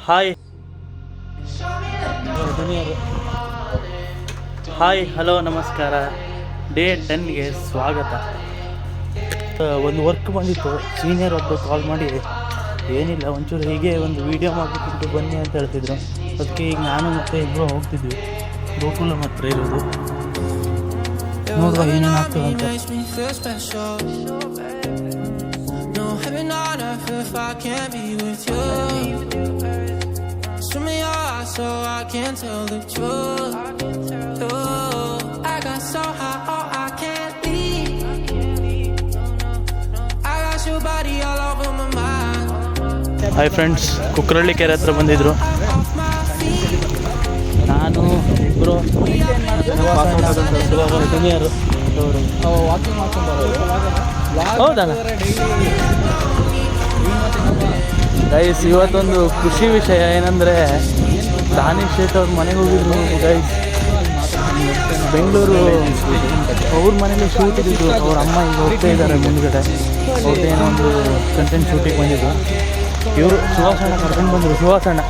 Hi hello ನಮಸ್ಕಾರ. Day 10ಗೆ ಸ್ವಾಗತ. ಒಂದು ವರ್ಕ್ ಬಂದಿತ್ತು, ಸೀನಿಯರ್ ಒಬ್ಬರು ಕಾಲ್ ಮಾಡಿ ಏನಿಲ್ಲ ಒಂಚೂರು ಹೀಗೆ ಒಂದು ವೀಡಿಯೋ ಮಾಡಿಬಿಟ್ಟು ಬನ್ನಿ ಅಂತ ಹೇಳ್ತಿದ್ರು. ಅದಕ್ಕೆ ಈಗ ನಾನು ಮತ್ತು ಇಬ್ಬರು ಹೋಗ್ತಿದ್ವಿ. ಗೋಕುಲಂ ಹತ್ರ ಇರೋದು, ನೋಡುವ ಏನೇನು ಆಗ್ತದೆ ಅಂತ. So I can't tell the truth. I got so high, oh I can't leave. I got your body all over my mind. Hi friends, Kukrahalli ಕೆರೆ ಹತ್ರ ಬಂದಿದ್ರು. ನಾನು ಇಬ್ಬರು ಜೂನಿಯರು ಹೌದಾ ಗೈಸ್. ಇವತ್ತೊಂದು ಖುಷಿ ವಿಷಯ ಏನಂದರೆ, ದಾನಿಶ್ ಶೇಟ್ ಅವ್ರ ಮನೆಗೆ ಹೋಗಿದ್ರು ಗೈಸ್. ಬೆಂಗಳೂರು ಅವ್ರ ಮನೇಲಿ ಶೂಟ್ ಇದ್ದಿದ್ದು. ಅವ್ರ ಅಮ್ಮ ಈಗ ಹೋಗ್ತಾ ಇದ್ದಾರೆ ಮುಂದ್ಗಡೆ. ಅವ್ರದ್ದೇನೋ ಒಂದು ಕಂಟೆಂಟ್ ಶೂಟಿಗೆ ಬಂದಿದ್ದು. ಇವರು ಸುಹಾಸಣ್ಣ ಕರ್ಕೊಂಡು ಬಂದರು. ಸುಹಾಸಣ್ಣ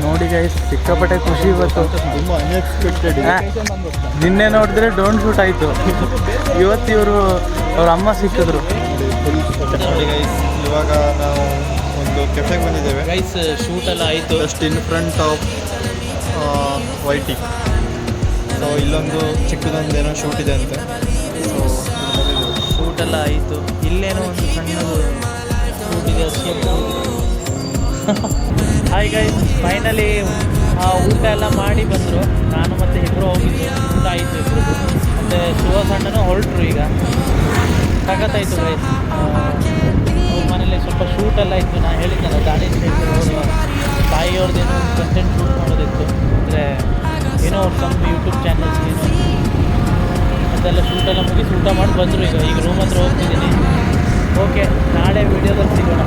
ನೋಡಿ ಗೈಸ್, ಸಿಕ್ಕಾಪಟ್ಟೆ ಖುಷಿ ಇವತ್ತು. ತುಂಬ ಅನ್ಎಕ್ಸ್ಪೆಕ್ಟೆಡ್. ನಿನ್ನೆ ನೋಡಿದ್ರೆ ಡ್ರೋನ್ ಶೂಟ್ ಆಯಿತು, ಇವತ್ತು ಇವರು ಅವ್ರ ಅಮ್ಮ ಸಿಕ್ಕಿದ್ರು. ನೋಡಿ ಗೈಸ್, ಇವಾಗ ನಾವು ಒಂದು ಕೆಫೆಗೆ ಬಂದಿದ್ದೇವೆ ಗೈಸ್. ಶೂಟ್ ಎಲ್ಲ ಆಯಿತು ಜಸ್ಟ್ ಇನ್ ಫ್ರಂಟ್ ಆಫ್ ವೈಟಿ. ಸೊ ಇಲ್ಲೊಂದು ಚಿಕ್ಕದೊಂದು ಏನೋ ಶೂಟ್ ಇದೆ ಅಂತೆ. ಸೊ ಶೂಟ್ ಎಲ್ಲ ಆಯಿತು. ಇಲ್ಲೇನೋ ಒಂದು ಸಣ್ಣದು ಶೂಟ್ ಇದೆ. ಹಾಯ್ ಗೈಸ್, ಫೈನಲಿ ಊಟ ಎಲ್ಲ ಮಾಡಿ ಬಂದರು. ನಾನು ಮತ್ತು ಇಬ್ಬರು ಹೋಗಿದ್ದು. ಊಟ ಆಯಿತು ಇಬ್ಬರು. ಮತ್ತು ಸುಹಾಸಣ್ಣನೂ ಹೊರಟರು. ಈಗ ಸಖತ್ತಾಯಿತು ಗೈಸ್. ಅವ್ರ ಮನೇಲಿ ಸ್ವಲ್ಪ ಶೂಟೆಲ್ಲ ಇತ್ತು. ನಾನು ಹೇಳಿದ್ದೆಲ್ಲ, ದಾನಿಶ್ ಶೇಟ್ ಅವರು ತಾಯಿಯವ್ರದ್ದೇನೋ ಒಂದು ಕಂಟೆಂಟ್ ಶೂಟ್ ಮಾಡೋದಿತ್ತು. ಅಂದರೆ ಏನೋ ಅವ್ರು ತಮ್ಮ ಯೂಟ್ಯೂಬ್ ಚಾನಲ್ಸ್ ಏನೋ ಅದೆಲ್ಲ ಶೂಟೆಲ್ಲ ಮುಗಿಸಿ ಊಟ ಮಾಡಿ ಬಂದರು. ಈಗ ರೂಮ್ ಹತ್ರ ಹೋಗ್ತಿದ್ದೀನಿ. ಓಕೆ, ನಾಳೆ ವೀಡಿಯೋದಲ್ಲಿ ಸಿಗೋಣ.